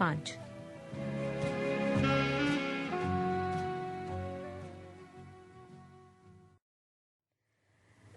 5।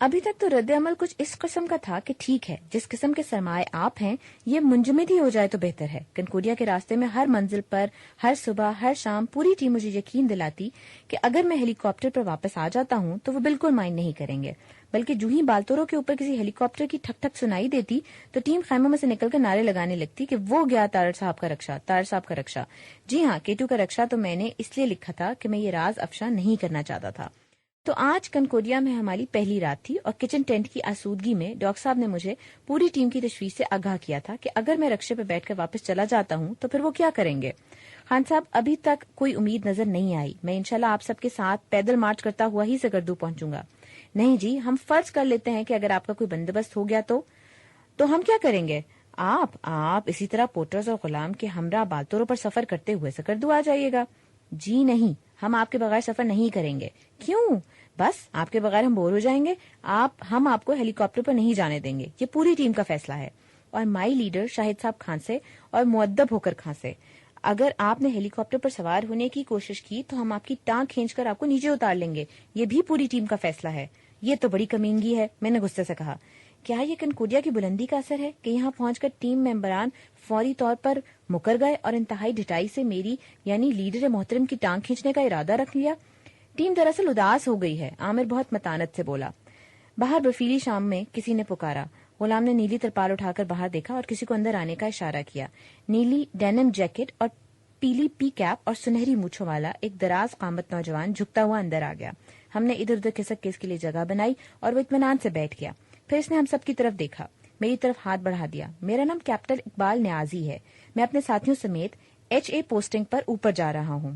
ابھی تک تو رد عمل کچھ اس قسم کا تھا کہ ٹھیک ہے، جس قسم کے سرمائے آپ ہیں یہ منجمد ہی ہو جائے تو بہتر ہے۔ کنکوریا کے راستے میں ہر منزل پر، ہر صبح، ہر شام پوری ٹیم مجھے یقین دلاتی کہ اگر میں ہیلی کاپٹر پر واپس آ جاتا ہوں تو وہ بالکل مائنڈ نہیں کریں گے، بلکہ جو ہی بالتوروں کے اوپر کسی ہیلی کاپٹر کی ٹھک ٹھک سنائی دیتی تو ٹیم خیموں میں سے نکل کر نعرے لگانے لگتی کہ وہ گیا تارڑ صاحب کا رکشا، تارڑ صاحب کا رکشا۔ جی ہاں، کیٹو کا رکشا تو میں نے اس لیے لکھا تھا کہ میں یہ راز افشا نہیں کرنا چاہتا تھا۔ تو آج کنکوریا میں ہماری پہلی رات تھی اور کچن ٹینٹ کی آسودگی میں ڈاکٹر صاحب نے مجھے پوری ٹیم کی تشویش سے آگاہ کیا تھا کہ اگر میں رکشے پہ بیٹھ کر واپس چلا جاتا ہوں تو پھر وہ کیا کریں گے۔ خان صاحب، ابھی تک کوئی امید نظر نہیں آئی، میں انشاءاللہ آپ سب کے ساتھ پیدل مارچ کرتا ہوا ہی سکردو پہنچوں گا۔ نہیں جی، ہم فرض کر لیتے ہیں کہ اگر آپ کا کوئی بندوبست ہو گیا تو ہم کیا کریں گے؟ آپ اسی طرح پورٹرز اور غلام کے ہمراہ بالتوروں پر سفر کرتے ہوئے سکردو آ جائیے گا۔ جی نہیں، ہم آپ کے بغیر سفر نہیں کریں گے۔ کیوں؟ بس آپ کے بغیر ہم بور ہو جائیں گے۔ ہم آپ کو ہیلی کاپٹر پر نہیں جانے دیں گے، یہ پوری ٹیم کا فیصلہ ہے۔ اور مائی لیڈر شاہد صاحب کھانسے اور مؤدب ہو کر کھانسے، اگر آپ نے ہیلی کاپٹر پر سوار ہونے کی کوشش کی تو ہم آپ کی ٹانگ کھینچ کر آپ کو نیچے اتار لیں گے، یہ بھی پوری ٹیم کا فیصلہ ہے۔ یہ تو بڑی کمینگی ہے، میں نے غصے سے کہا۔ کیا یہ کنکوریا کی بلندی کا اثر ہے کہ یہاں پہنچ کر ٹیم ممبران فوری طور پر مکر گئے اور انتہائی ڈٹائی سے میری یعنی لیڈر محترم کی ٹانگ کھینچنے کا ارادہ رکھ لیا؟ ٹیم دراصل اداس ہو گئی ہے، عامر بہت متانت سے بولا۔ باہر برفیلی شام میں کسی نے پکارا۔ غلام نے نیلی ترپال اٹھا کر باہر دیکھا اور کسی کو اندر آنے کا اشارہ کیا۔ نیلی ڈینم جیکٹ اور پیلی پی کیپ اور سنہری مونچھوں والا ایک دراز قامت نوجوان جھکتا ہوا اندر آ گیا۔ ہم نے ادھر ادھر کھسک کے اس کے لیے جگہ بنائی اور وہ اطمینان سے بیٹھ گیا۔ پھر اس نے ہم سب کی طرف دیکھا، میری طرف ہاتھ بڑھا دیا۔ میرا نام کیپٹن اقبال نیازی ہے، میں اپنے ساتھیوں سمیت HA پوسٹنگ پر اوپر جا رہا ہوں۔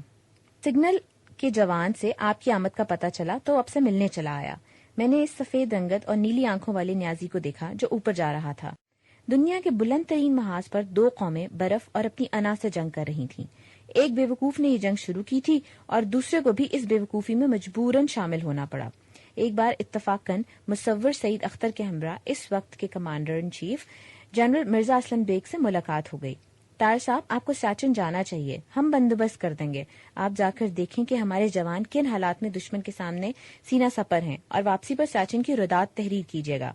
سگنل کے جوان سے آپ کی آمد کا پتہ چلا تو اب سے ملنے چلا آیا۔ میں نے اس سفید رنگت اور نیلی آنکھوں والے نیازی کو دیکھا جو اوپر جا رہا تھا۔ دنیا کے بلند ترین محاذ پر دو قومیں برف اور اپنی انا سے جنگ کر رہی تھیں۔ ایک بے وقوف نے یہ جنگ شروع کی تھی اور دوسرے کو بھی اس بے وقوفی میں مجبوراً شامل ہونا پڑا۔ ایک بار اتفاقاً مصور سعید اختر کے ہمراہ اس وقت کے commander in chief general Mirza Aslam Beg سے ملاقات ہو گئی۔ طاہر صاحب، آپ کو سیاچن جانا چاہیے، ہم بندوبست کر دیں گے۔ آپ جا کر دیکھیں کہ ہمارے جوان کن حالات میں دشمن کے سامنے سینہ سپر ہیں اور واپسی پر سیاچن کی ردات تحریر کیجیے گا۔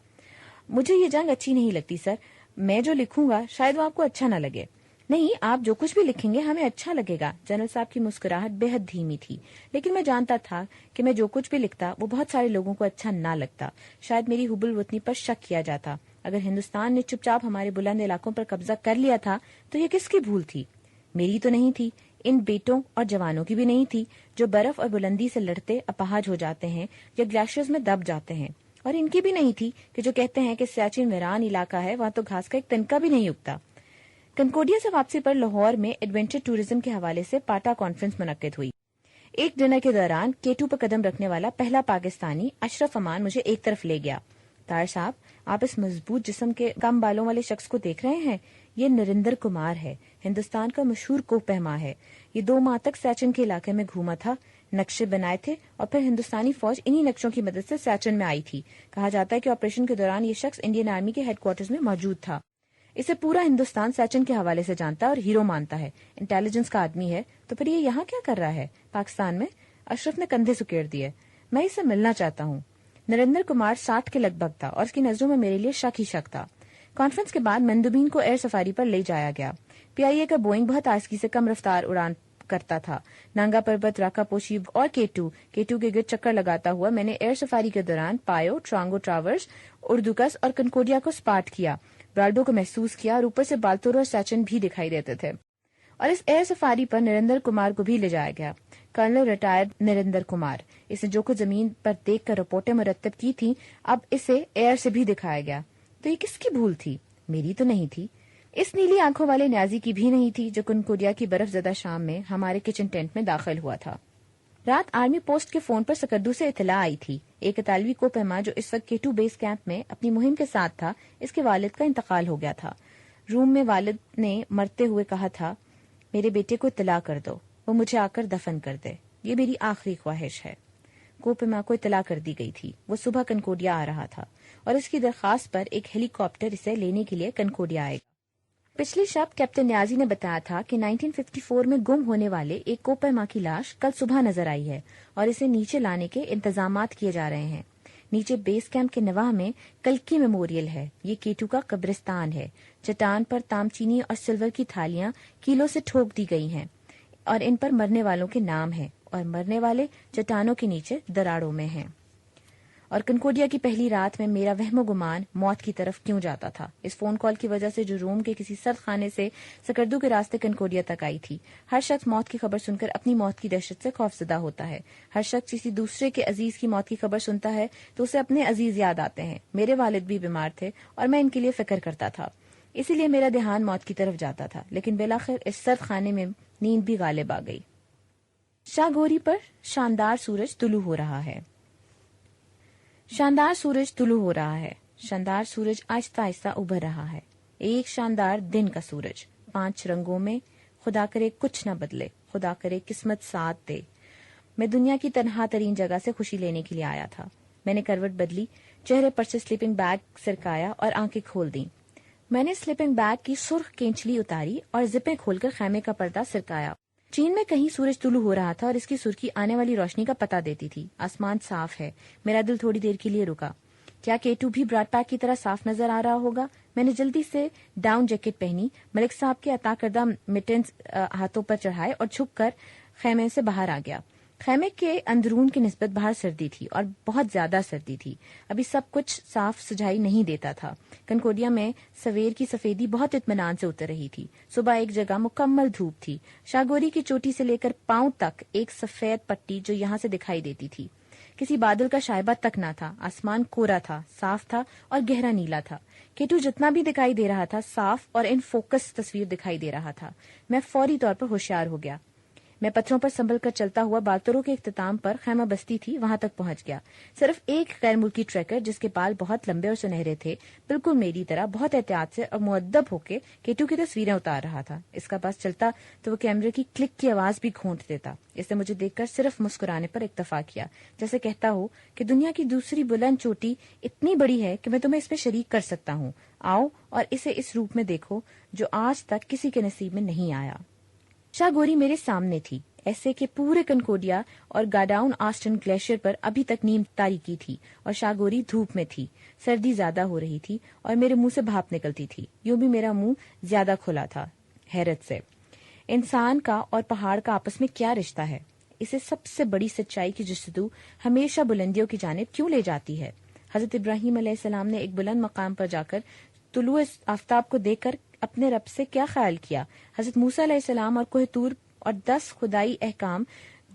مجھے یہ جنگ اچھی نہیں لگتی سر، میں جو لکھوں گا شاید وہ آپ کو اچھا نہ لگے۔ نہیں، آپ جو کچھ بھی لکھیں گے ہمیں اچھا لگے گا۔ جنرل صاحب کی مسکراہٹ بے حد دھیمی تھی، لیکن میں جانتا تھا کہ میں جو کچھ بھی لکھتا وہ بہت سارے لوگوں کو اچھا نہ لگتا۔ شاید میری حب الوطنی پر شک کیا جاتا۔ اگر ہندوستان نے چپ چاپ ہمارے بلند علاقوں پر قبضہ کر لیا تھا تو یہ کس کی بھول تھی؟ میری تو نہیں تھی، ان بیٹوں اور جوانوں کی بھی نہیں تھی جو برف اور بلندی سے لڑتے اپاہج ہو جاتے ہیں یا گلیشیئرز میں دب جاتے ہیں، اور ان کی بھی نہیں تھی کہ جو کہتے ہیں کہ سیاچن ویران علاقہ ہے، وہاں تو گھاس کا ایک تنکا بھی نہیں اگتا۔ کنکورڈیا سے واپسی پر لاہور میں ایڈونچر ٹورزم کے حوالے سے پاٹا کانفرنس منعقد ہوئی۔ ایک ڈنر کے دوران کیٹو پر قدم رکھنے والا پہلا پاکستانی اشرف امان مجھے ایک طرف لے گیا۔ طاہر صاحب، آپ اس مضبوط جسم کے کم بالوں والے شخص کو دیکھ رہے ہیں؟ یہ نریندر کمار ہے، ہندوستان کا مشہور کوہ پیما ہے۔ یہ 2 ماہ تک سیاچن کے علاقے میں گھوما تھا، نقشے بنائے تھے اور پھر ہندوستانی فوج انہی نقشوں کی مدد سے سیاچن میں آئی تھی۔ کہا جاتا ہے کہ آپریشن کے دوران یہ شخص انڈین آرمی کے ہیڈ کوارٹرز میں موجود تھا۔ اسے پورا ہندوستان سیاچن کے حوالے سے جانتا ہے اور ہیرو مانتا ہے۔ انٹیلیجنس کا آدمی ہے، تو پھر یہ یہاں کیا کر رہا ہے پاکستان میں؟ اشرف نے کندھے سکیڑ دیے۔ میں اسے ملنا چاہتا ہوں۔ نریندر کمار 60 کے لگ بھگ تھا اور اس کی نظروں میں میرے لیے شک ہی شک تھا۔ کانفرنس کے بعد مندوبین کو ایئر سفاری پر لے جایا گیا۔ PIA کا بوئنگ بہت آہستگی سے کم رفتار اڑان کرتا تھا۔ نانگا پربت، راکا پوشی اور کیٹو کے گرد چکر لگاتا ہوا میں نے ایئر سفاری کے دوران پایو، ٹرانگو ٹراورس، اردوکس اور کنکورڈیا کو سپاٹ کیا، برالڈو کو محسوس کیا اور اوپر سے بالتور اور سیچن بھی دکھائی دیتے تھے۔ اور اس ایئر سفاری پر نریندر کمار کو بھی لے جایا گیا، کرنل ریٹائرڈ نریندر کمار۔ اسے جو کچھ زمین پر دیکھ کر رپورٹیں مرتب کی تھیں اب اسے ایئر سے بھی دکھایا گیا۔ تو یہ کس کی بھول تھی؟ میری تو نہیں تھی، اس نیلی آنکھوں والے نیازی کی بھی نہیں تھی جو کنکورڈیا کی برف زدہ شام میں ہمارے کچن ٹینٹ میں داخل ہوا تھا۔ رات آرمی پوسٹ کے فون پر سکردو سے اطلاع آئی تھی، ایک اطالوی کو پیما جو اس وقت کیٹو بیس کیمپ میں اپنی مہم کے ساتھ تھا، اس کے والد کا انتقال ہو گیا تھا۔ روم میں والد نے مرتے ہوئے کہا تھا، میرے بیٹے کو اطلاع کر دو، وہ مجھے آ کر دفن کر دے، یہ میری آخری خواہش ہے۔ کوپیما کو اطلاع کر دی گئی تھی، وہ صبح کنکورڈیا آ رہا تھا اور اس کی درخواست پر ایک ہیلی کاپٹر اسے لینے کے لیے کنکورڈیا آئے گا۔ پچھلی شب کیپٹن نیازی نے بتایا تھا کہ 1954 میں گم ہونے والے ایک کوپیما کی لاش کل صبح نظر آئی ہے اور اسے نیچے لانے کے انتظامات کیے جا رہے ہیں۔ نیچے بیس کیمپ کے نواح میں کلکی میموریل ہے. یہ کیٹو کا قبرستان ہے. چٹان پر تامچینی اور سلور کی تھالیاں کیلوں سے ٹھوک دی گئی ہیں اور ان پر مرنے والوں کے نام ہیں اور مرنے والے چٹانوں کے نیچے دراڑوں میں ہیں. اور کنکوڈیا کی پہلی رات میں میرا وہم و گمان موت کی طرف کیوں جاتا تھا؟ اس فون کال کی وجہ سے جو روم کے کسی سرد خانے سے سکردو کے راستے کنکوڈیا تک آئی تھی. ہر شخص موت کی خبر سن کر اپنی موت کی دہشت سے خوفزدہ ہوتا ہے. ہر شخص کسی دوسرے کے عزیز کی موت کی خبر سنتا ہے تو اسے اپنے عزیز یاد آتے ہیں. میرے والد بھی بیمار تھے اور میں ان کے لیے فکر کرتا تھا، اسی لیے میرا دھیان موت کی طرف جاتا تھا. لیکن بالآخر اس سرد خانے میں نیند بھی غالب آ گئی. شاہ گوری پر شاندار سورج طلوع ہو رہا ہے. شاندار سورج طلوع ہو رہا ہے. شاندار سورج آہستہ آہستہ ابھر رہا ہے. ایک شاندار دن کا سورج 5 رنگوں میں. خدا کرے کچھ نہ بدلے، خدا کرے قسمت ساتھ دے. میں دنیا کی تنہا ترین جگہ سے خوشی لینے کے لیے آیا تھا. میں نے کروٹ بدلی، چہرے پر سے سلیپنگ بیگ سرکایا اور آنکھیں کھول دیں. میں نے سلیپنگ بیگ کی سرخ کینچلی اتاری اور زپیں کھول کر خیمے کا پردہ سرکایا. چین میں کہیں سورج طلوع ہو رہا تھا اور اس کی سرخی آنے والی روشنی کا پتہ دیتی تھی. آسمان صاف ہے. میرا دل تھوڑی دیر کے لیے رکا. کیا کیٹو بھی براڈ پیک کی طرح صاف نظر آ رہا ہوگا؟ میں نے جلدی سے ڈاؤن جیکٹ پہنی، ملک صاحب کے عطا کردہ مٹنز ہاتھوں پر چڑھائے اور چھپ کر خیمے سے باہر آ گیا. خیمے کے اندرون کی نسبت باہر سردی تھی اور بہت زیادہ سردی تھی. ابھی سب کچھ صاف سجائی نہیں دیتا تھا. کنکوڈیا میں سویر کی سفیدی بہت اطمینان سے اتر رہی تھی. صبح ایک جگہ مکمل دھوپ تھی. شاگوری کی چوٹی سے لے کر پاؤں تک ایک سفید پٹی جو یہاں سے دکھائی دیتی تھی. کسی بادل کا شائبہ تک نہ تھا. آسمان کورا تھا، صاف تھا اور گہرا نیلا تھا. کیٹو جتنا بھی دکھائی دے رہا تھا صاف اور ان فوکس تصویر دکھائی دے رہا تھا. میں فوری طور پر ہوشیار ہو گیا. میں پتھروں پر سنبھل کر چلتا ہوا بالتروں کے اختتام پر خیمہ بستی تھی وہاں تک پہنچ گیا. صرف ایک غیر ملکی ٹریکر جس کے بال بہت لمبے اور سنہرے تھے، بالکل میری طرح بہت احتیاط سے اور مؤدب ہو کے کیٹو کی تصویریں اتار رہا تھا. اس کا پاس چلتا تو وہ کیمرے کی کلک کی آواز بھی گھونٹ دیتا. اس نے مجھے دیکھ کر صرف مسکرانے پر اکتفا کیا، جیسے کہتا ہو کہ دنیا کی دوسری بلند چوٹی اتنی بڑی ہے کہ میں تمہیں اس میں شریک کر سکتا ہوں. آؤ اور اسے اس روپ میں دیکھو جو آج تک کسی کے نصیب میں نہیں آیا. شاہ گوری میرے سامنے تھی، ایسے کہ پورے کنکوڈیا اور گاڈاؤن آسٹن گلیشیئر پر ابھی تک نیم تاریکی تھی اور شاہ گوری دھوپ میں تھی. سردی زیادہ ہو رہی تھی اور میرے منہ سے بھاپ نکلتی تھی. یوں بھی میرا منہ زیادہ کھلا تھا حیرت سے. انسان کا اور پہاڑ کا آپس میں کیا رشتہ ہے؟ اسے سب سے بڑی سچائی کی جستجو ہمیشہ بلندیوں کی جانب کیوں لے جاتی ہے؟ حضرت ابراہیم علیہ السلام نے ایک بلند مقام پر جا کر طلوع آفتاب کو دیکھ کر اپنے رب سے کیا خیال کیا؟ حضرت موسیٰ علیہ السلام اور کوہ طور اور 10 خدائی احکام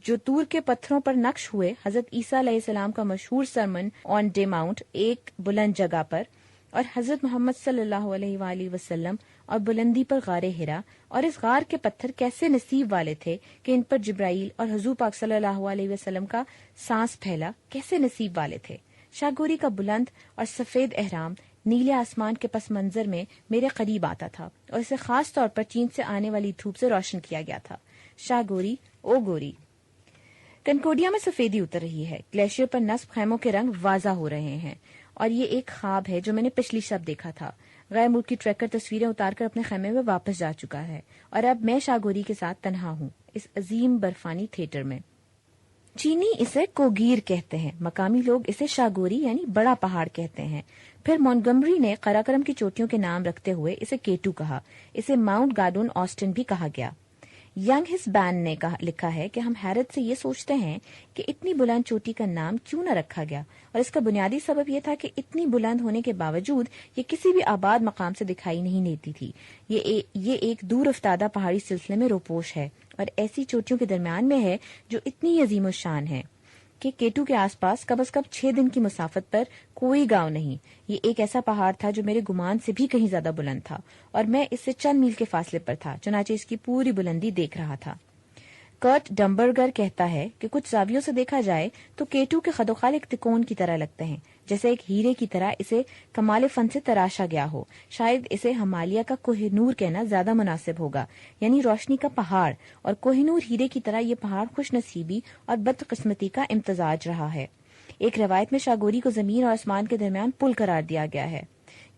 جو طور کے پتھروں پر نقش ہوئے، حضرت عیسیٰ علیہ السلام کا مشہور سرمن آن ڈے ماؤنٹ ایک بلند جگہ پر، اور حضرت محمد صلی اللہ علیہ وآلہ وسلم اور بلندی پر غار ہرا. اور اس غار کے پتھر کیسے نصیب والے تھے کہ ان پر جبرائیل اور حضور پاک صلی اللہ علیہ وسلم کا سانس پھیلا. کیسے نصیب والے تھے. شاہ گوری کا بلند اور سفید احرام نیلے آسمان کے پس منظر میں میرے قریب آتا تھا اور اسے خاص طور پر چین سے آنے والی دھوپ سے روشن کیا گیا تھا. شاہ گوری او گوری. کنکوڈیا میں سفیدی اتر رہی ہے. گلیشیئر پر نصب خیموں کے رنگ واضح ہو رہے ہیں اور یہ ایک خواب ہے جو میں نے پچھلی شب دیکھا تھا. غیر ملکی ٹریکر تصویریں اتار کر اپنے خیمے میں واپس جا چکا ہے اور اب میں شاہ گوری کے ساتھ تنہا ہوں اس عظیم برفانی تھیٹر میں. چینی اسے کوگیر کہتے ہیں، مقامی لوگ اسے شاہ گوری یعنی بڑا پہاڑ کہتے ہیں. پھر مونٹگمری نے قراقرم کی چوٹیوں کے نام رکھتے ہوئے اسے کیٹو کہا. اسے ماؤنٹ گاڈون آسٹن بھی کہا گیا. ینگ ہس بین نے لکھا ہے کہ ہم حیرت سے یہ سوچتے ہیں کہ اتنی بلند چوٹی کا نام کیوں نہ رکھا گیا، اور اس کا بنیادی سبب یہ تھا کہ اتنی بلند ہونے کے باوجود یہ کسی بھی آباد مقام سے دکھائی نہیں دیتی تھی. یہ ایک دور افتادہ پہاڑی سلسلے میں روپوش ہے اور ایسی چوٹیوں کے درمیان میں ہے جو اتنی عظیم الشان ہے کہ کیٹو کے آس پاس کم از کم 6 دن کی مسافت پر کوئی گاؤں نہیں. یہ ایک ایسا پہاڑ تھا جو میرے گمان سے بھی کہیں زیادہ بلند تھا اور میں اس سے چند میل کے فاصلے پر تھا، چنانچہ اس کی پوری بلندی دیکھ رہا تھا. کرٹ ڈمبرگر کہتا ہے کہ کچھ زاویوں سے دیکھا جائے تو کیٹو کے خد و خال ایک تکون کی طرح لگتے ہیں، جیسے ایک ہیرے کی طرح اسے کمال فن سے تراشا گیا ہو. شاید اسے ہمالیہ کا کوہ نور کہنا زیادہ مناسب ہوگا، یعنی روشنی کا پہاڑ. اور کوہ نور ہیرے کی طرح یہ پہاڑ خوش نصیبی اور بدقسمتی کا امتزاج رہا ہے. ایک روایت میں شاہ گوری کو زمین اور آسمان کے درمیان پل قرار دیا گیا ہے،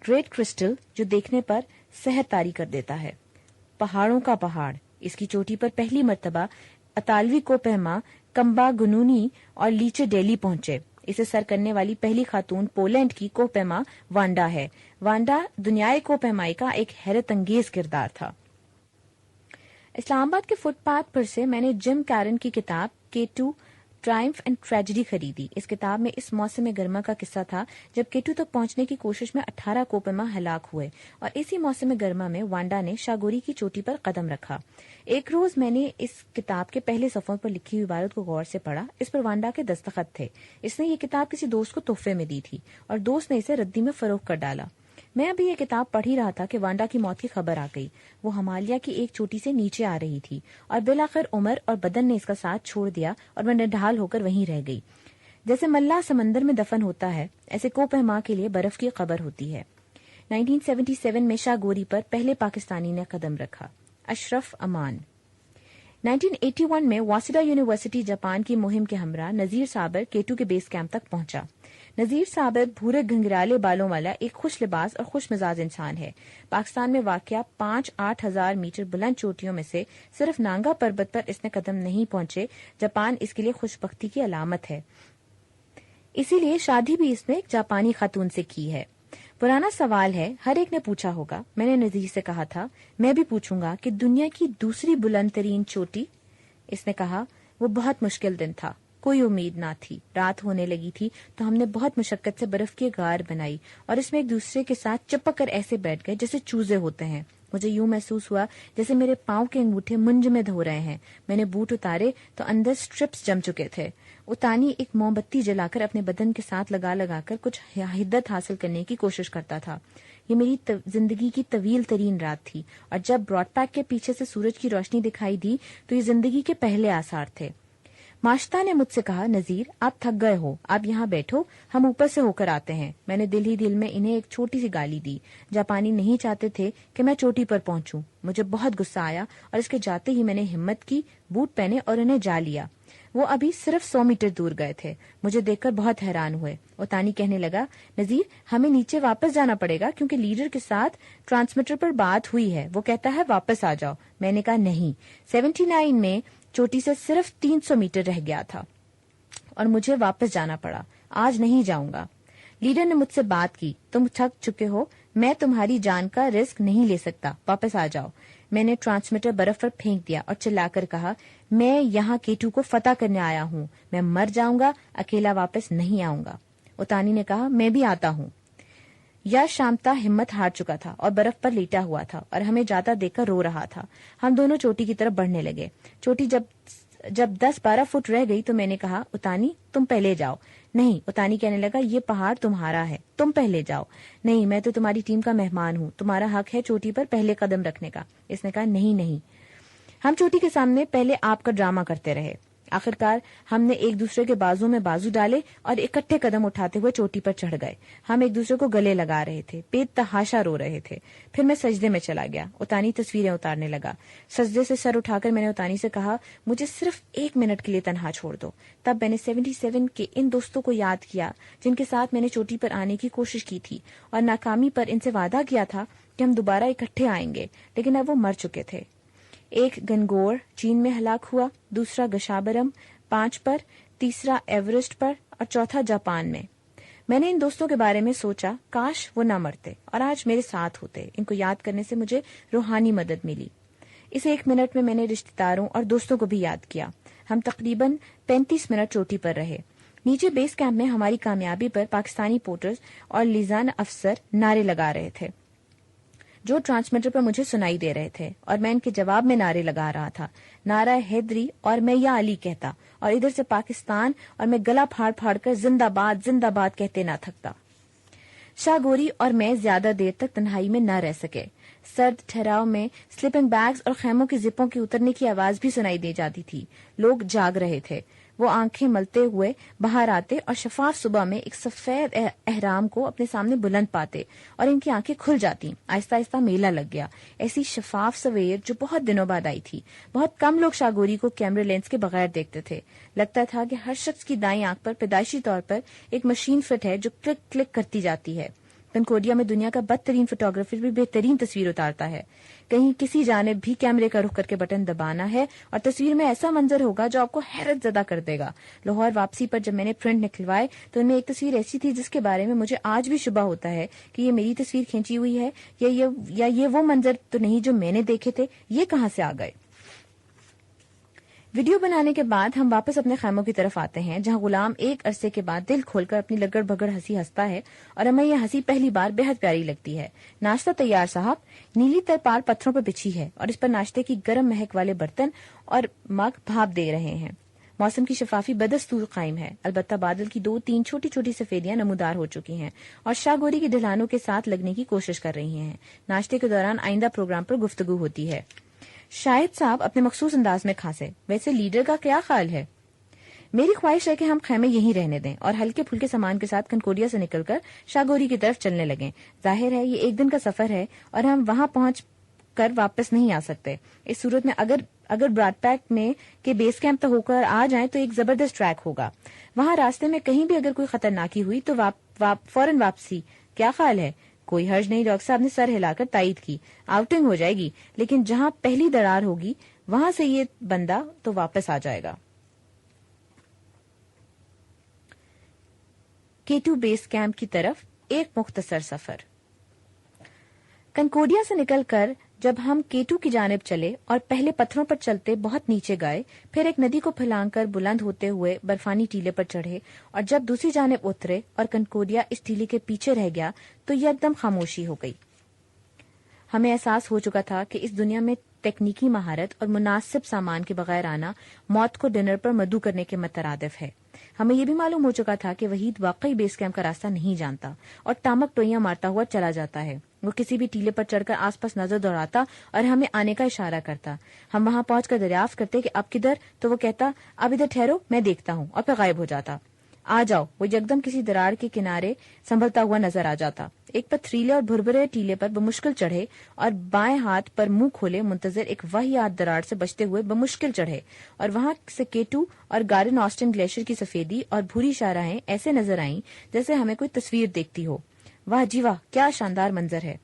گریٹ کرسٹل جو دیکھنے پر سحر طاری کر دیتا ہے. پہاڑوں کا پہاڑ. اس کی چوٹی پر پہلی مرتبہ اطالوی کو پہما کمبا گنونی اور لیچے ڈیلی پہنچے. اسے سر کرنے والی پہلی خاتون پولینڈ کی کوہ پیما وانڈا ہے۔ وانڈا دنیائے کوہ پیمائی کا ایک حیرت انگیز کردار تھا۔ اسلام آباد کے فٹ پاتھ پر سے میں نے جم کیرن کی کتاب K2 ٹرائمف اینڈ ٹریجڈی خریدی۔ اس کتاب میں اس موسم گرما کا قصہ تھا جب K2 تک پہنچنے کی کوشش میں 18 کوہ پیما ہلاک ہوئے، اور اسی موسم گرما میں وانڈا نے شاگوری کی چوٹی پر قدم رکھا۔ ایک روز میں نے اس کتاب کے پہلے صفحوں پر لکھی ہوئی عبارت کو غور سے پڑھا۔ اس پر وانڈا کے دستخط تھے۔ اس نے یہ کتاب کسی دوست کو تحفے میں دی تھی اور دوست نے اسے ردی میں فروخت کر ڈالا۔ میں ابھی یہ کتاب پڑھ ہی رہا تھا کہ وانڈا کی موت کی خبر آ گئی۔ وہ ہمالیہ کی ایک چوٹی سے نیچے آ رہی تھی اور بالآخر عمر اور بدن نے اس کا ساتھ چھوڑ دیا اور میں نڈھال ہو کر وہیں رہ گئی۔ جیسے ملا سمندر میں دفن ہوتا ہے، ایسے کوہ پیما کے لیے برف کی قبر ہوتی ہے۔ 1977 میں شاگوری پر پہلے پاکستانی نے قدم رکھا، اشرف امان۔ 1981 میں واسیڈا یونیورسٹی جاپان کی مہم کے ہمراہ نذیر صابر K2 کے بیس کیمپ تک پہنچا۔ نذیر صابر بھورے گھنگرالے بالوں والا ایک خوش لباس اور خوش مزاج انسان ہے۔ پاکستان میں واقع 5-8 ہزار میٹر بلند چوٹیوں میں سے صرف نانگا پربت پر اس نے قدم نہیں پہنچے۔ جاپان اس کے لیے خوش بختی کی علامت ہے، اسی لیے شادی بھی اس نے ایک جاپانی خاتون سے کی ہے۔ پرانا سوال ہے، ہر ایک نے پوچھا ہوگا۔ میں نے نذیر سے کہا تھا میں بھی پوچھوں گا کہ دنیا کی دوسری بلند ترین چوٹی؟ اس نے کہا وہ بہت مشکل دن تھا، کوئی امید نہ تھی، رات ہونے لگی تھی تو ہم نے بہت مشقت سے برف کی غار بنائی اور اس میں ایک دوسرے کے ساتھ چپک کر ایسے بیٹھ گئے جیسے چوزے ہوتے ہیں۔ مجھے یوں محسوس ہوا جیسے میرے پاؤں کے انگوٹھے منجمد ہو رہے ہیں۔ میں نے بوٹ اتارے تو اندر سٹرپس جم چکے تھے۔ اتانی ایک موم بتی جلا کر اپنے بدن کے ساتھ لگا کر کچھ حدت حاصل کرنے کی کوشش کرتا تھا۔ یہ میری زندگی کی طویل ترین رات تھی، اور جب براڈ پیک کے پیچھے سے سورج کی روشنی دکھائی دی تو یہ زندگی کے پہلے آثار تھے۔ ماشتا نے مجھ سے کہا نذیر آپ تھک گئے ہو، آپ یہاں بیٹھو، ہم اوپر سے ہو کر آتے ہیں۔ میں نے دل ہی دل میں انہیں ایک چھوٹی سی گالی دی۔ جاپانی نہیں چاہتے تھے کہ میں چوٹی پر پہنچوں۔ مجھے بہت غصہ آیا اور اس کے جاتے ہی میں نے ہمت کی، بوٹ پہنے اور انہیں جا لیا۔ وہ ابھی صرف 100 میٹر دور گئے تھے۔ مجھے دیکھ کر بہت حیران ہوئے۔ اوتانی کہنے لگا نذیر ہمیں نیچے واپس جانا پڑے گا کیونکہ لیڈر کے ساتھ ٹرانسمیٹر پر بات ہوئی ہے، وہ کہتا ہے واپس آ جاؤ۔ میں نے کہا نہیں، 79 میں چوٹی سے صرف 300 میٹر رہ گیا تھا اور مجھے واپس جانا پڑا، آج نہیں جاؤں گا۔ لیڈر نے مجھ سے بات کی، تم تھک چکے ہو، میں تمہاری جان کا رسک نہیں لے سکتا، واپس آ جاؤ۔ میں نے ٹرانسمیٹر برف پر پھینک دیا اور چلا کر کہا میں یہاں K2 کو فتح کرنے آیا ہوں، میں مر جاؤں گا، اکیلا واپس نہیں آؤں گا۔ اوتانی نے کہا میں بھی آتا ہوں۔ یا شامتا ہمت ہار چکا تھا اور برف پر لیٹا ہوا تھا اور ہمیں جاتا دیکھ کر رو رہا تھا۔ ہم دونوں چوٹی کی طرف بڑھنے لگے۔ چوٹی جب 10-12 فٹ رہ گئی تو میں نے کہا اوتانی تم پہلے جاؤ۔ نہیں، اوتانی کہنے لگا یہ پہاڑ تمہارا ہے، تم پہلے جاؤ۔ نہیں، میں تو تمہاری ٹیم کا مہمان ہوں، تمہارا حق ہے چوٹی پر پہلے قدم رکھنے کا۔ اس نے کہا نہیں۔ ہم چوٹی کے سامنے پہلے آپ کا ڈرامہ کرتے رہے۔ آخرکار ہم نے ایک دوسرے کے بازو میں بازو ڈالے اور اکٹھے قدم اٹھاتے ہوئے چوٹی پر چڑھ گئے۔ ہم ایک دوسرے کو گلے لگا رہے تھے، بے تحاشا رو رہے تھے۔ پھر میں سجدے میں چلا گیا۔ اوتانی تصویریں اتارنے لگا۔ سجدے سے سر اٹھا کر میں نے اوتانی سے کہا مجھے صرف 1 منٹ کے لیے تنہا چھوڑ دو۔ تب میں نے 77 کے ان دوستوں کو یاد کیا جن کے ساتھ میں نے چوٹی پر آنے کی کوشش کی تھی اور ناکامی پر ان سے وعدہ کیا تھا کہ ہم دوبارہ اکٹھے آئیں گے، لیکن اب وہ مر چکے تھے۔ ایک گنگور چین میں ہلاک ہوا، دوسرا گشابرم 5 پر، تیسرا ایوریسٹ پر اور چوتھا جاپان میں۔ میں نے ان دوستوں کے بارے میں سوچا کاش وہ نہ مرتے اور آج میرے ساتھ ہوتے۔ ان کو یاد کرنے سے مجھے روحانی مدد ملی۔ اس 1 منٹ میں نے رشتہ داروں اور دوستوں کو بھی یاد کیا۔ ہم تقریباً 35 منٹ چوٹی پر رہے۔ نیچے بیس کیمپ میں ہماری کامیابی پر پاکستانی پورٹرز اور لیزان افسر نعرے لگا رہے تھے جو ٹرانسمیٹر پر مجھے سنائی دے رہے تھے، اور میں ان کے جواب میں نعرے لگا رہا تھا، نعرہ حیدری اور میں یا علی کہتا، اور ادھر سے پاکستان اور میں گلا پھاڑ پھاڑ کر زندہ باد کہتے نہ تھکتا۔ شاہ گوری اور میں زیادہ دیر تک تنہائی میں نہ رہ سکے۔ سرد ٹھہراؤ میں سلیپنگ بیگز اور خیموں کی زپوں کے اترنے کی آواز بھی سنائی دے جاتی تھی۔ لوگ جاگ رہے تھے۔ وہ آنکھیں ملتے ہوئے باہر آتے اور شفاف صبح میں ایک سفید احرام کو اپنے سامنے بلند پاتے اور ان کی آنکھیں کھل جاتی۔ آہستہ آہستہ میلہ لگ گیا۔ ایسی شفاف سویر جو بہت دنوں بعد آئی تھی۔ بہت کم لوگ شاہ گوری کو کیمرے لینس کے بغیر دیکھتے تھے۔ لگتا تھا کہ ہر شخص کی دائیں آنکھ پر پیدائشی طور پر ایک مشین فٹ ہے جو کلک کلک کرتی جاتی ہے۔ کنکورڈیا میں دنیا کا بدترین فوٹوگرافر بھی بہترین تصویر اتارتا ہے. کہیں کسی جانب بھی کیمرے کا رخ کر کے بٹن دبانا ہے اور تصویر میں ایسا منظر ہوگا جو آپ کو حیرت زدہ کر دے گا. لاہور واپسی پر جب میں نے پرنٹ نکلوائے تو ان میں ایک تصویر ایسی تھی جس کے بارے میں مجھے آج بھی شبہ ہوتا ہے کہ یہ میری تصویر کھینچی ہوئی ہے یا یہ وہ منظر تو نہیں جو میں نے دیکھے تھے. یہ کہاں سے آ گئے؟ ویڈیو بنانے کے بعد ہم واپس اپنے خیموں کی طرف آتے ہیں جہاں غلام ایک عرصے کے بعد دل کھول کر اپنی لگڑ بگڑ ہنسی ہنستا ہے اور ہمیں یہ ہنسی پہلی بار بے حد پیاری لگتی ہے. ناشتہ تیار صاحب. نیلی ترپال پتھروں پر بچھی ہے اور اس پر ناشتے کی گرم مہک والے برتن اور مگ بھاپ دے رہے ہیں. موسم کی شفافی بدستور قائم ہے. البتہ بادل کی 2-3 چھوٹی چھوٹی سفیدیاں نمودار ہو چکی ہیں اور شاگوری کی ڈھلانوں کے ساتھ لگنے کی کوشش کر رہی ہیں. ناشتے کے دوران آئندہ پروگرام پر گفتگو ہوتی ہے. شاہد صاحب اپنے مخصوص انداز میں کھانسے. ویسے لیڈر کا کیا خیال ہے؟ میری خواہش ہے کہ ہم خیمے یہیں رہنے دیں اور ہلکے پھلکے سامان کے ساتھ کنکورڈیا سے نکل کر شاگوری کی طرف چلنے لگیں. ظاہر ہے یہ ایک دن کا سفر ہے اور ہم وہاں پہنچ کر واپس نہیں آ سکتے. اس صورت میں اگر براڈ پیک میں کے بیس کیمپ تک ہو کر آ جائیں تو ایک زبردست ٹریک ہوگا. وہاں راستے میں کہیں بھی اگر کوئی خطرناکی ہوئی تو فوراً واپسی. کیا خیال ہے؟ کوئی حرج نہیں. ڈاکٹر صاحب نے سر ہلا کر تائید کی. آؤٹنگ ہو جائے گی لیکن جہاں پہلی درار ہوگی وہاں سے یہ بندہ تو واپس آ جائے گا. K2 بیس کیمپ کی طرف ایک مختصر سفر. کنکورڈیا سے نکل کر جب ہم K2 کی جانب چلے اور پہلے پتھروں پر چلتے بہت نیچے گئے, پھر ایک ندی کو پھلانگ کر بلند ہوتے ہوئے برفانی ٹیلے پر چڑھے اور جب دوسری جانب اترے اور کنکورڈیا اس ٹیلے کے پیچھے رہ گیا تو یکدم خاموشی ہو گئی. ہمیں احساس ہو چکا تھا کہ اس دنیا میں تکنیکی مہارت اور مناسب سامان کے بغیر آنا موت کو ڈنر پر مدعو کرنے کے مترادف ہے. ہمیں یہ بھی معلوم ہو چکا تھا کہ وحید واقعی بیس کیمپ کا راستہ نہیں جانتا اور ٹامک ٹوئیاں مارتا ہوا چلا جاتا ہے. وہ کسی بھی ٹیلے پر چڑھ کر آس پاس نظر دوڑاتا اور ہمیں آنے کا اشارہ کرتا. ہم وہاں پہنچ کر دریافت کرتے کہ اب کدھر, تو وہ کہتا اب ادھر ٹھہرو میں دیکھتا ہوں, اور پھر غائب ہو جاتا. آ جاؤ. وہ یکدم کسی درار کے کنارے سنبھلتا ہوا نظر آ جاتا. ایک پتھریلے اور بھربھرے ٹیلے پر بمشکل چڑھے اور بائیں ہاتھ پر منہ کھولے منتظر ایک واہیات درار سے بچتے ہوئے بمشکل چڑھے, اور وہاں سے K2 اور گارڈن آسٹن گلیشیئر کی سفیدی اور بھوری شاہراہیں ایسے نظر آئیں جیسے ہمیں کوئی تصویر دیکھتی ہو. واہ جی واہ, کیا شاندار منظر ہے.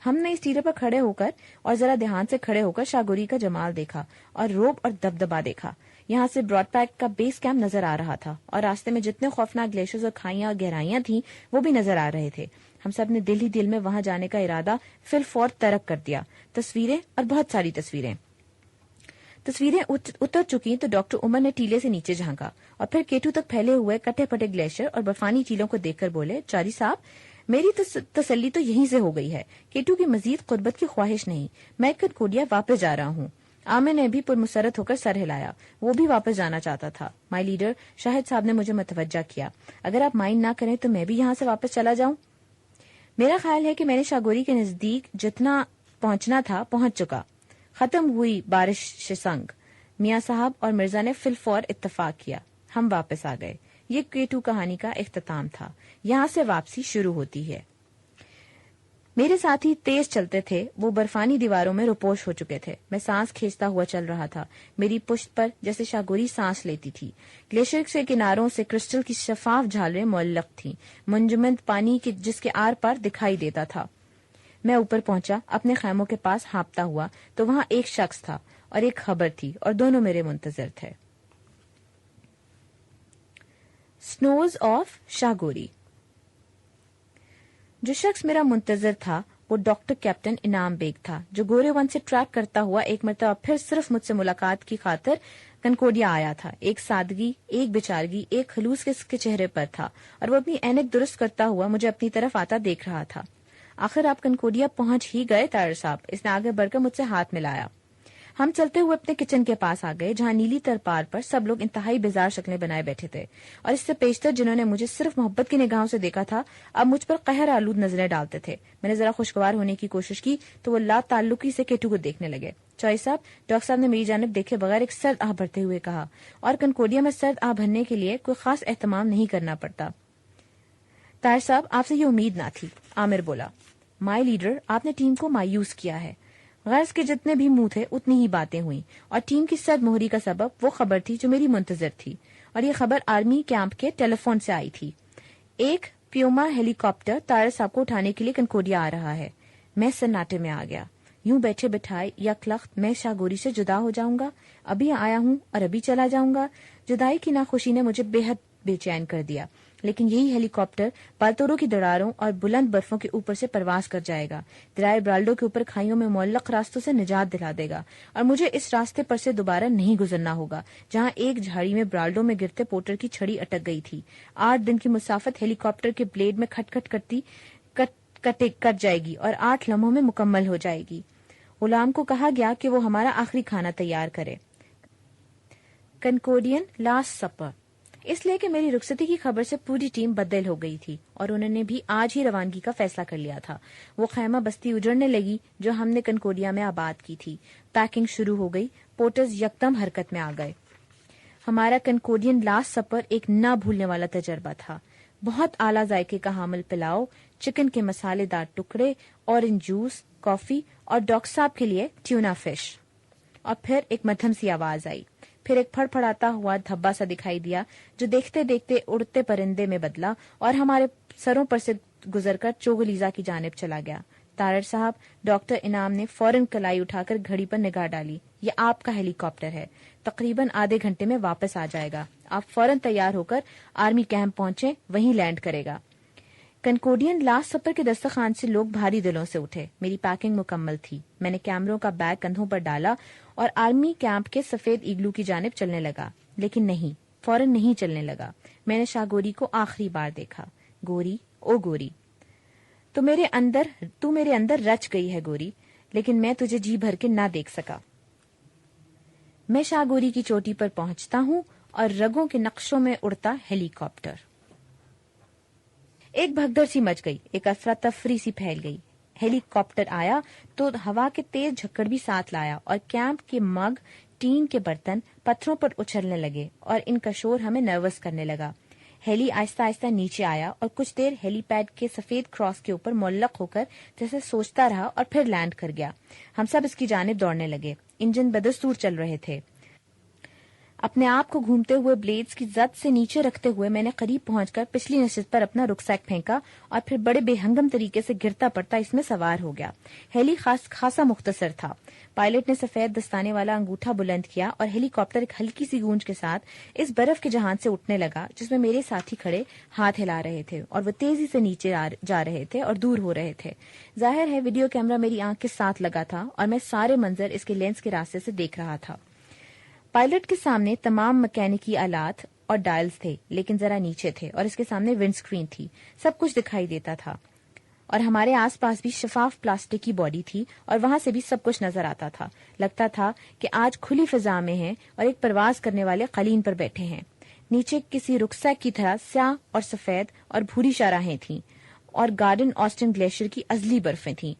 ہم نے اس ٹیلے پر کھڑے ہو کر اور ذرا دھیان سے کھڑے ہو کر شاگوری کا جمال دیکھا اور روب اور دبدبا دیکھا. یہاں سے براڈ پیک کا بیس کیمپ نظر آ رہا تھا اور راستے میں جتنے خوفناک گلیشیئرز اور کھائیاں اور گہرائیاں تھیں وہ بھی نظر آ رہے تھے. ہم سب نے دل ہی دل میں وہاں جانے کا ارادہ فی الفور ترک کر دیا. تصویریں اور بہت ساری تصویریں اتر چکی تو ڈاکٹر عمر نے ٹیلے سے نیچے جھانکا اور پھر K2 تک پھیلے ہوئے کٹے پھٹے گلیشیئر اور برفانی ٹیلوں کو دیکھ کر بولے, چاری صاحب میری تسلی تو یہیں سے ہو گئی ہے. K2 کی مزید قربت کی خواہش نہیں. میں کنکورڈیا واپس جا رہا ہوں. عامر نے بھی پرمسرت ہو کر سر ہلایا. وہ بھی واپس جانا چاہتا تھا. مائی لیڈر, شاہد صاحب نے مجھے متوجہ کیا. اگر آپ مائنڈ نہ کریں تو میں بھی یہاں سے واپس چلا جاؤں. میرا خیال ہے کہ میں نے شاگوری کے نزدیک جتنا پہنچنا تھا پہنچ چکا. ختم ہوئی بارش شسنگ. میاں صاحب اور مرزا نے فی الفور اتفاق کیا. ہم واپس آ گئے. یہ K2 کہانی کا اختتام تھا. یہاں سے واپسی شروع ہوتی ہے. میرے ساتھی تیز چلتے تھے. وہ برفانی دیواروں میں روپوش ہو چکے تھے. میں سانس کھینچتا ہوا چل رہا تھا. میری پشت پر جیسے شاگوری سانس لیتی تھی. گلیشیئر سے کناروں سے کرسٹل کی شفاف جھالریں معلق تھیں, منجمد پانی کے جس کے آر پار دکھائی دیتا تھا. میں اوپر پہنچا اپنے خیموں کے پاس ہانپتا ہوا تو وہاں ایک شخص تھا اور ایک خبر تھی اور دونوں میرے منتظر تھے. سنوز آف شاگوری. جو شخص میرا منتظر تھا وہ ڈاکٹر کیپٹن انعام بیگ تھا, جو گورے ون سے ٹریک کرتا ہوا ایک مرتبہ پھر صرف مجھ سے ملاقات کی خاطر کنکورڈیا آیا تھا. ایک سادگی, ایک بیچارگی, ایک خلوص کے اس کے چہرے پر تھا اور وہ اپنی اینک درست کرتا ہوا مجھے اپنی طرف آتا دیکھ رہا تھا. آخر آپ کنکورڈیا پہنچ ہی گئے طاہر صاحب. اس نے آگے بڑھ کر مجھ سے ہاتھ ملایا. ہم چلتے ہوئے اپنے کچن کے پاس آ گئے جہاں نیلی ترپال پر سب لوگ انتہائی بیزار شکلیں بنائے بیٹھے تھے, اور اس سے پیشتر جنہوں نے مجھے صرف محبت کی نگاہوں سے دیکھا تھا اب مجھ پر قہر آلود نظریں ڈالتے تھے. میں نے ذرا خوشگوار ہونے کی کوشش کی تو وہ لا تعلقی سے K2 کو دیکھنے لگے. چوئی صاحب, ڈاکٹر صاحب نے میری جانب دیکھے بغیر ایک سرد آہ بھرتے ہوئے کہا, اور کنکورڈیا میں سرد آہ بھرنے کے لیے کوئی خاص اہتمام نہیں کرنا پڑتا. طاہر صاحب, آپ سے یہ امید نہ تھی. عامر بولا. مائی لیڈر, آپ نے ٹیم کو مایوس کیا ہے. غرض کے جتنے بھی منہ تھے اتنی ہی باتیں ہوئیں, اور ٹیم کی سرد مہری کا سبب وہ خبر تھی جو میری منتظر تھی, اور یہ خبر آرمی کیمپ کے ٹیلی فون سے آئی تھی. ایک پیوما ہیلی کاپٹر طائر صاحب کو اٹھانے کے لیے کنکوڈیا آ رہا ہے۔ میں سناٹے میں آ گیا۔ یوں بیٹھے بٹھائے یک لخت میں شاہ گوری سے جدا ہو جاؤں گا، ابھی آیا ہوں اور ابھی چلا جاؤں گا۔ جدائی کی ناخوشی نے مجھے بے حد بے چین کر دیا، لیکن یہی ہیلی کاپٹر بالتوروں کی دراڑوں اور بلند برفوں کے اوپر سے پرواز کر جائے گا، درائے برالڈو کے اوپر کھائیوں میں معلق راستوں سے نجات دلا دے گا، اور مجھے اس راستے پر سے دوبارہ نہیں گزرنا ہوگا جہاں ایک جھاڑی میں برالڈو میں گرتے پورٹر کی چھڑی اٹک گئی تھی۔ 8 دن کی مسافت ہیلی کاپٹر کے بلیڈ میں کھٹ کھٹ کرتی کٹ جائے گی اور 8 لمحوں میں مکمل ہو جائے گی۔ غلام کو کہا گیا کہ وہ ہمارا آخری کھانا تیار کرے۔ کنکوڈین لاسٹ سپر۔ اس لیے کہ میری رخصتی کی خبر سے پوری ٹیم بدل ہو گئی تھی اور انہوں نے بھی آج ہی روانگی کا فیصلہ کر لیا تھا۔ وہ خیمہ بستی اجڑنے لگی جو ہم نے کنکوڈیا میں آباد کی تھی۔ پیکنگ شروع ہو گئی، پورٹرز یکدم حرکت میں آ گئے۔ ہمارا کنکوڈین لاسٹ سپر ایک نہ بھولنے والا تجربہ تھا۔ بہت اعلیٰ ذائقے کا حامل پلاؤ، چکن کے مسالے دار ٹکڑے، اورنج جوس، کافی اور ڈاکٹر صاحب کے لیے ٹیونا فش۔ اور پھر ایک مدھم سی آواز آئی، پھر ایک پھڑ پھڑاتا ہوا دھبا سا دکھائی دیا جو دیکھتے دیکھتے اڑتے پرندے میں بدلا اور ہمارے سروں پر سے گزر کر چوغلیزا کی جانب چلا گیا۔ طارر صاحب، ڈاکٹر انعام نے فوراً کلائی اٹھا کر گھڑی پر نگاہ ڈالی۔ یہ آپ کا ہیلی کاپٹر ہے، تقریباً آدھے گھنٹے میں واپس آ جائے گا، آپ فوراً تیار ہو کر آرمی کیمپ پہنچے، وہیں لینڈ کرے گا۔ کنکوڈین لاسٹ سپر کے دسترخوان سے لوگ بھاری دلوں سے اٹھے۔ میری پیکنگ مکمل تھی۔ میں نے کیمروں کا بیگ کندھوں پر ڈالا اور آرمی کیمپ کے سفید ایگلو کی جانب چلنے لگا، لیکن نہیں، فوراً نہیں چلنے لگا۔ میں نے شاہ گوری کو آخری بار دیکھا۔ گوری، او گوری، تو میرے اندر رچ گئی ہے گوری، لیکن میں تجھے جی بھر کے نہ دیکھ سکا۔ میں شاہ گوری کی چوٹی پر پہنچتا ہوں اور رگوں کے نقشوں میں اڑتا ہیلی کاپٹر۔ ایک بھگدڑ سی مچ گئی، ایک افراتفری سی پھیل گئی۔ ہیلی کاپٹر آیا تو ہوا کے تیز جھکڑ بھی ساتھ لایا اور کیمپ کے مگ، ٹین کے برتن پتھروں پر اچھلنے لگے اور ان کا شور ہمیں نروس کرنے لگا۔ ہیلی آہستہ آہستہ نیچے آیا اور کچھ دیر ہیلی پیڈ کے سفید کراس کے اوپر معلق ہو کر جیسے سوچتا رہا اور پھر لینڈ کر گیا۔ ہم سب اس کی جانب دوڑنے لگے۔ انجن بدستور چل رہے تھے۔ اپنے آپ کو گھومتے ہوئے بلیڈز کی زد سے نیچے رکھتے ہوئے میں نے قریب پہنچ کر پچھلی نشست پر اپنا رکسیک پھینکا اور پھر بڑے بے ہنگم طریقے سے گرتا پڑتا اس میں سوار ہو گیا۔ ہیلی خاصا مختصر تھا۔ پائلٹ نے سفید دستانے والا انگوٹھا بلند کیا اور ہیلی کاپٹر ایک ہلکی سی گونج کے ساتھ اس برف کے جہان سے اٹھنے لگا جس میں میرے ساتھی کھڑے ہاتھ ہلا رہے تھے اور وہ تیزی سے نیچے جا رہے تھے اور دور ہو رہے تھے۔ ظاہر ہے ویڈیو کیمرہ میری آنکھ کے ساتھ لگا تھا اور میں سارے منظر اس کے لینس کے راستے سے دیکھ رہا تھا۔ پائلٹ کے سامنے تمام مکینکی آلات اور ڈائلز تھے، لیکن ذرا نیچے تھے اور اس کے سامنے ونڈ سکرین تھی۔ سب کچھ دکھائی دیتا تھا اور ہمارے آس پاس بھی شفاف پلاسٹک کی باڈی تھی اور وہاں سے بھی سب کچھ نظر آتا تھا۔ لگتا تھا کہ آج کھلی فضا میں ہیں اور ایک پرواز کرنے والے قالین پر بیٹھے ہیں۔ نیچے کسی رکسیک کی طرح سیاہ اور سفید اور بھوری شاہراہیں تھیں اور گارڈن آسٹن گلیشیئر کی ازلی برفیں تھیں۔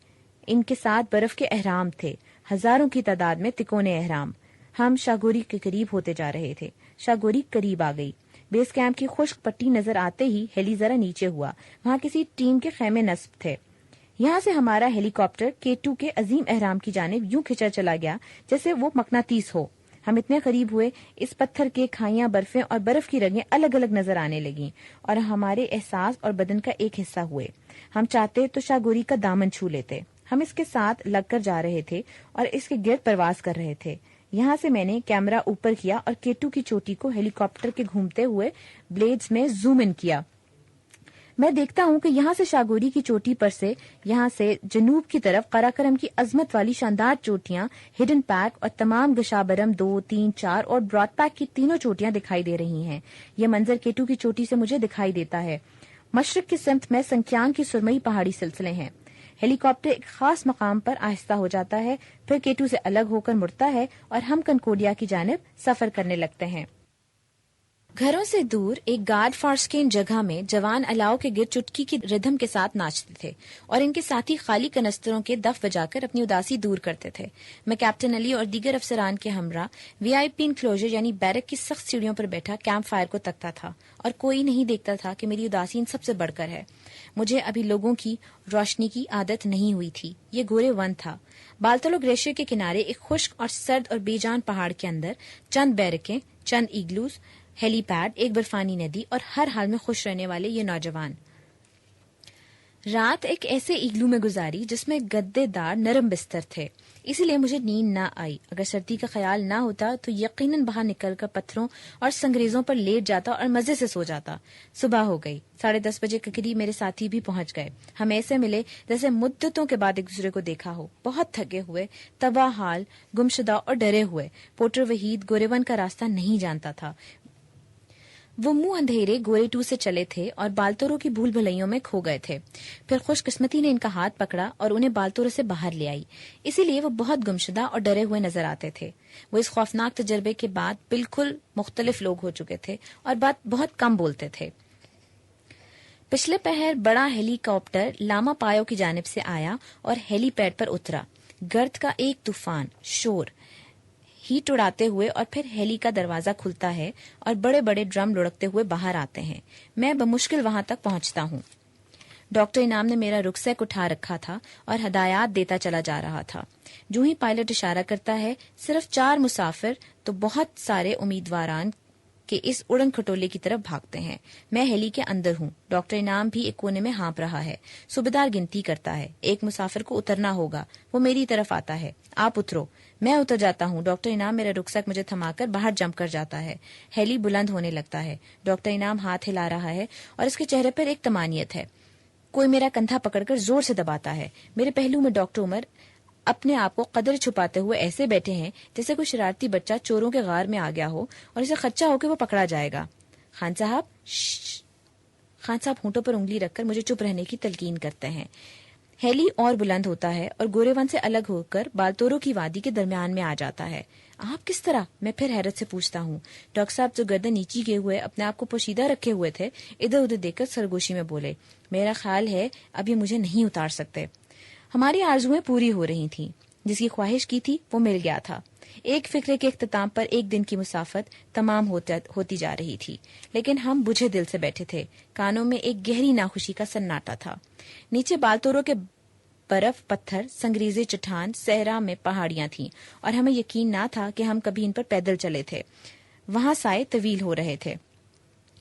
ان کے ساتھ برف کے احرام تھے، ہزاروں کی تعداد میں تکونے احرام۔ ہم شاہ گوری کے قریب ہوتے جا رہے تھے۔ شاہ گوری قریب آ گئی۔ بیس کیمپ کی خشک پٹی نظر آتے ہی ہیلی ذرا نیچے ہوا۔ وہاں کسی ٹیم کے خیمے نصب تھے۔ یہاں سے ہمارا ہیلی کاپٹر K2 کے عظیم احرام کی جانب یوں کھچا چلا گیا جیسے وہ مقناطیس ہو۔ ہم اتنے قریب ہوئے، اس پتھر کے کھائیاں، برفیں اور برف کی رگیں الگ الگ نظر آنے لگیں اور ہمارے احساس اور بدن کا ایک حصہ ہوئے۔ ہم چاہتے تو شاہ گوری کا دامن چھو لیتے۔ ہم اس کے ساتھ لگ کر جا رہے تھے اور اس کے گرد پرواز کر رہے تھے۔ یہاں سے میں نے کیمرہ اوپر کیا اور K2 کی چوٹی کو ہیلی کاپٹر کے گھومتے ہوئے بلیڈز میں زوم ان کیا۔ میں دیکھتا ہوں کہ یہاں سے شاہ گوری کی چوٹی پر سے، یہاں سے جنوب کی طرف قراقرم کی عظمت والی شاندار چوٹیاں، ہڈن پیک اور تمام گشابرم 2، 3، 4 اور براڈ پیک کی تینوں چوٹیاں دکھائی دے رہی ہیں۔ یہ منظر K2 کی چوٹی سے مجھے دکھائی دیتا ہے۔ مشرق کی سمت میں سنکیانگ کی سرمئی پہاڑی سلسلے ہیں۔ ہیلی کاپٹر ایک خاص مقام پر آہستہ ہو جاتا ہے، پھر K2 سے الگ ہو کر مڑتا ہے اور ہم کنکوڈیا کی جانب سفر کرنے لگتے ہیں۔ گھروں سے دور ایک گارڈ فارسکین جگہ میں جوان الاؤ کے گرد چٹکی کی ردھم کے ساتھ ناچتے تھے اور ان کے ساتھی خالی کنستروں کے دف بجا کر اپنی اداسی دور کرتے تھے۔ میں کیپٹن علی اور دیگر افسران کے ہمراہ VIP انکلوژر یعنی بیرک کی سخت سیڑھیوں پر بیٹھا کیمپ فائر کو تکتا تھا اور کوئی نہیں دیکھتا تھا کہ میری اداسی ان سب سے بڑھ کر ہے۔ مجھے ابھی لوگوں کی روشنی کی عادت نہیں ہوئی تھی۔ یہ گورے ون تھا۔ بالتلو گلیشیئر کے کنارے ایک خشک اور سرد اور بے جان پہاڑ کے اندر چند بیرکیں، چند ایگلوز، ہیلی پیڈ، ایک برفانی ندی اور ہر حال میں خوش رہنے والے یہ نوجوان۔ رات ایک ایسے ایگلو میں گزاری جس میں گدے دار نرم بستر تھے، اسی لیے مجھے نیند نہ آئی۔ اگر سردی کا خیال نہ ہوتا تو یقیناً باہر نکل کر پتھروں اور سنگریزوں پر لیٹ جاتا اور مزے سے سو جاتا۔ صبح ہو گئی، 10:30 بجے کے قریب میرے ساتھی بھی پہنچ گئے۔ ہم ایسے ملے جیسے مدتوں کے بعد ایک دوسرے کو دیکھا ہو، بہت تھکے ہوئے، تباہ حال، گمشدہ اور ڈرے ہوئے۔ پورٹر وحید گوریون کا راستہ نہیں جانتا تھا۔ وہ منہ اندھیرے گورے 2 سے چلے تھے اور بالتوروں کی بھول بھلائیوں میں کھو گئے تھے۔ پھر خوش قسمتی نے ان کا ہاتھ پکڑا اور انہیں بالتوروں سے باہر لے آئی، اسی لیے وہ بہت گمشدہ اور ڈرے ہوئے نظر آتے تھے۔ وہ اس خوفناک تجربے کے بعد بالکل مختلف لوگ ہو چکے تھے اور بات بہت کم بولتے تھے۔ پچھلے پہر بڑا ہیلی کاپٹر لاما پایو کی جانب سے آیا اور ہیلی پیڈ پر اترا۔ گرد کا ایک طوفان، شور، ہیٹ اڑاتے ہوئے، اور پھر ہیلی کا دروازہ کھلتا ہے اور بڑے بڑے ڈرم لڑکتے ہوئے باہر آتے ہیں۔ میں بمشکل وہاں تک پہنچتا ہوں۔ ڈاکٹر انعام نے میرا رکسیک اٹھا رکھا تھا اور ہدایات دیتا چلا جا رہا تھا۔ جو ہی پائلٹ اشارہ کرتا ہے، صرف 4 مسافر تو بہت سارے امیدواران کہ اس اڑن کھٹولے کی طرف بھاگتے ہیں۔ میں ہیلی کے اندر ہوں، ڈاکٹر انعام بھی ایک کونے میں ہانپ رہا ہے۔ صوبیدار گنتی کرتا ہے، ایک مسافر کو اترنا ہوگا، وہ میری طرف آتا ہے، آپ اترو۔ میں اتر جاتا ہوں۔ ڈاکٹر انعام میرا رکسیک مجھے تھما کر باہر جمپ کر جاتا ہے۔ ہیلی بلند ہونے لگتا ہے، ڈاکٹر انعام ہاتھ ہلا رہا ہے اور اس کے چہرے پر ایک طمانیت ہے۔ کوئی میرا کندھا پکڑ کر زور سے دباتا ہے۔ میرے پہلو میں ڈاکٹر عمر اپنے آپ کو قدر چھپاتے ہوئے ایسے بیٹھے ہیں جیسے کوئی شرارتی بچہ چوروں کے غار میں آ گیا ہو اور اسے خدشہ ہو کہ وہ پکڑا جائے گا۔ خان صاحب، خان صاحب ہونٹوں پر انگلی رکھ کر مجھے چپ رہنے کی تلقین کرتے ہیں۔ ہیلی اور بلند ہوتا ہے اور گورے ون سے الگ ہو کر بالتوروں کی وادی کے درمیان میں آ جاتا ہے۔ آپ کس طرح؟ میں پھر حیرت سے پوچھتا ہوں۔ ڈاکٹر صاحب جو گردن نیچی کیے ہوئے اپنے آپ کو پوشیدہ رکھے ہوئے تھے، ادھر ادھر دیکھ کر سرگوشی میں بولے، میرا خیال ہے اب یہ مجھے نہیں اتار سکتے۔ ہماری آرزویں پوری ہو رہی تھیں، جس کی خواہش کی تھی وہ مل گیا تھا۔ ایک فکرے کے اختتام پر ایک دن کی مسافت تمام ہوتی جا رہی تھی، لیکن ہم بجھے دل سے بیٹھے تھے۔ کانوں میں ایک گہری ناخوشی کا سناٹا تھا۔ نیچے بالتوروں کے برف، پتھر، سنگریزے، چٹان، صحرا میں پہاڑیاں تھیں اور ہمیں یقین نہ تھا کہ ہم کبھی ان پر پیدل چلے تھے۔ وہاں سائے طویل ہو رہے تھے۔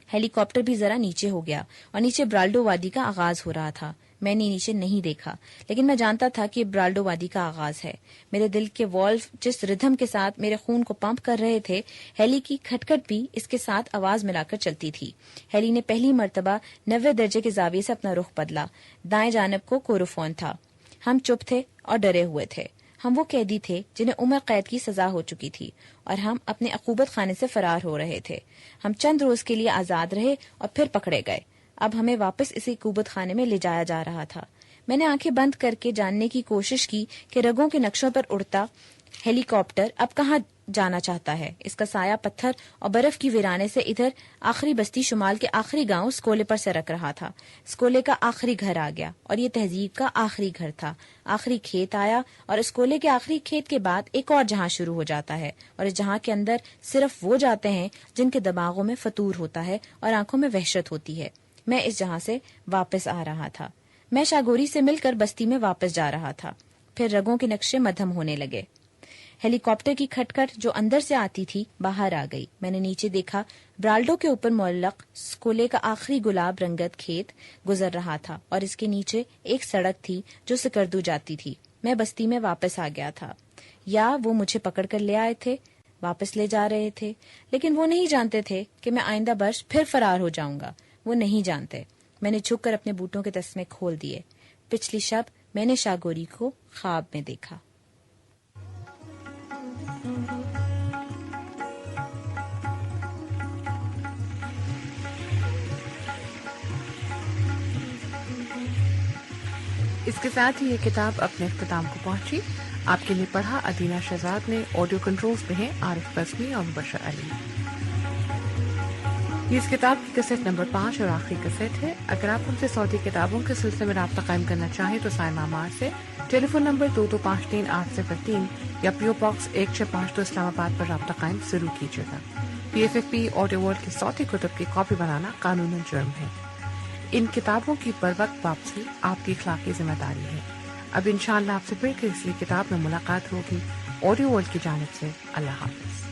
ہیلی کاپٹر بھی ذرا نیچے ہو گیا اور نیچے برالڈو وادی کا آغاز ہو رہا تھا۔ میں نے نیچے نہیں دیکھا، لیکن میں جانتا تھا کہ برالڈو وادی کا آغاز ہے۔ میرے دل کے والو جس ردھم کے ساتھ میرے خون کو پمپ کر رہے تھے، ہیلی کی کھٹکھٹ بھی اس کے ساتھ آواز ملا کر چلتی تھی۔ ہیلی نے پہلی مرتبہ 90 درجے کے زاویے سے اپنا رخ بدلا۔ دائیں جانب کو کوروفون تھا۔ ہم چپ تھے اور ڈرے ہوئے تھے۔ ہم وہ قیدی تھے جنہیں عمر قید کی سزا ہو چکی تھی اور ہم اپنے عقوبت خانے سے فرار ہو رہے تھے۔ ہم چند روز کے لیے آزاد رہے اور پھر پکڑے گئے۔ اب ہمیں واپس اسی عقوبت خانے میں لے جایا جا رہا تھا۔ میں نے آنکھیں بند کر کے جاننے کی کوشش کی کہ رگوں کے نقشوں پر اڑتا ہیلی کاپٹر اب کہاں جانا چاہتا ہے۔ اس کا سایہ پتھر اور برف کی ویرانے سے ادھر آخری بستی شمال کے آخری گاؤں سکولے پر سرک رہا تھا۔ سکولے کا آخری گھر آ گیا اور یہ تہذیب کا آخری گھر تھا۔ آخری کھیت آیا اور سکولے کے آخری کھیت کے بعد ایک اور جہاں شروع ہو جاتا ہے، اور اس جہاں کے اندر صرف وہ جاتے ہیں جن کے دماغوں میں فطور ہوتا ہے اور آنکھوں میں وحشت ہوتی ہے۔ میں اس جہاں سے واپس آ رہا تھا۔ میں شاگوری سے مل کر بستی میں واپس جا رہا تھا۔ پھر رگوں کے نقشے مدھم ہونے لگے۔ ہیلی کاپٹر کی کھٹکھٹ جو اندر سے آتی تھی باہر آ گئی۔ میں نے نیچے دیکھا، برالڈو کے اوپر معلق سکولے کا آخری گلاب رنگت کھیت گزر رہا تھا اور اس کے نیچے ایک سڑک تھی جو سکردو جاتی تھی۔ میں بستی میں واپس آ گیا تھا، یا وہ مجھے پکڑ کر لے آئے تھے، واپس لے جا رہے تھے، لیکن وہ نہیں جانتے تھے کہ میں آئندہ برس پھر فرار ہو جاؤں گا۔ وہ نہیں جانتے۔ میں نے جھک کر اپنے بوٹوں کے تسمے کھول دیے۔ پچھلی شب میں نے شاگوری کو خواب میں دیکھا۔ اس کے ساتھ ہی یہ کتاب اپنے اختتام کو پہنچی۔ آپ کے لیے پڑھا ادینہ شہزاد نے۔ آڈیو کنٹرولز پہ ہیں عارف بزمی اور مبشر علی۔ یہ اس کتاب کی کیسٹ نمبر 5 اور آخری کیسٹ ہے۔ اگر آپ ان سے صوتی کتابوں کے سلسلے میں رابطہ قائم کرنا چاہیں تو سائمہ عمار سے ٹیلی فون نمبر 2253-803 یا پیو باکس 1652 اسلام آباد پر رابطہ قائم ضرور کیجیے گا۔ PFFP آڈیو ورلڈ کی صوتی کتب کی کاپی بنانا قانوناً جرم ہے۔ ان کتابوں کی بروقت واپسی آپ کی اخلاقی ذمہ داری ہے۔ اب انشاءاللہ آپ سے پھر کسی کتاب میں ملاقات ہوگی۔ آڈیو ورلڈ کی جانب سے اللہ حافظ۔